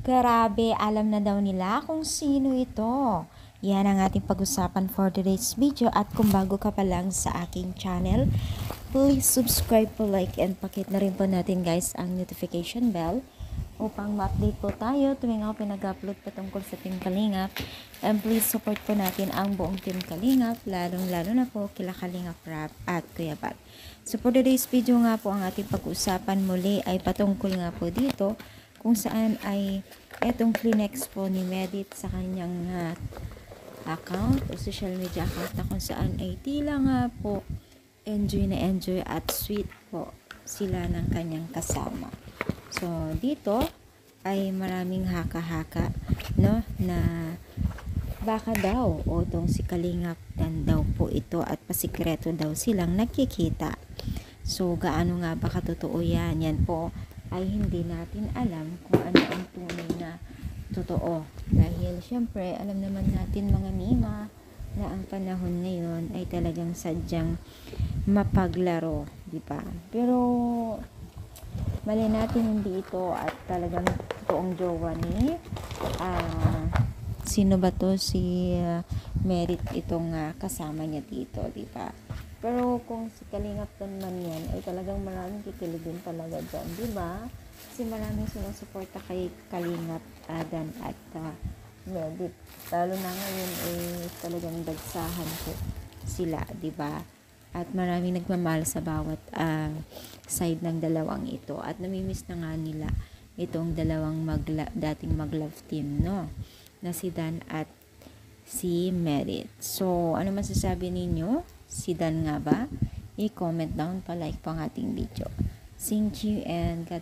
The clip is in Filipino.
Grabe, alam na daw nila kung sino ito. Yan ang ating pag-usapan for today's video, at kung bago ka pa lang sa aking channel, please subscribe po, like, and pakit na rin po natin guys ang notification bell upang ma-update po tayo tuwing ako pinag-upload patungkol sa Team Kalingap. And please support po natin ang buong Team Kalingap, lalong-lalo na po kila Kalingap Rap at Kuya Bal. So for today's video nga po, ang ating pag-usapan muli ay patungkol nga po dito kung saan ay etong flinex po ni Medit sa kanyang account o social media account, na kung saan ay tila nga po enjoy na enjoy at sweet po sila ng kanyang kasama. So dito ay maraming haka-haka, no, na baka daw o tong si Kalingap dan daw po ito at pasikreto daw silang nagkikita. So gaano nga ba katotoo yan? Yan po ay hindi natin alam kung ano ang tunay na totoo. Dahil syempre, alam naman natin mga mima na ang panahon ngayon ay talagang sadyang mapaglaro, di ba? Pero mali natin hindi ito at talagang totoong jowa ni sino ba to, si Merit itong kasama niya dito, di ba? Pero kung si Kalingap man yan, ay talagang maraming kikiligin talaga dyan, di ba? Kasi maraming sumusuporta kay Kalingap Dan at Medit. Lalo na ngayon ay talagang dagsahan po sila, di ba? At maraming nagmamahal sa bawat side ng dalawang ito. At namimiss na nga nila itong dalawang dating mag-love team, no? Na si Dan at si Merit. So, ano masasabi ninyo? Si Dan nga ba? I-comment down pa, like po ang ating video. Thank you and God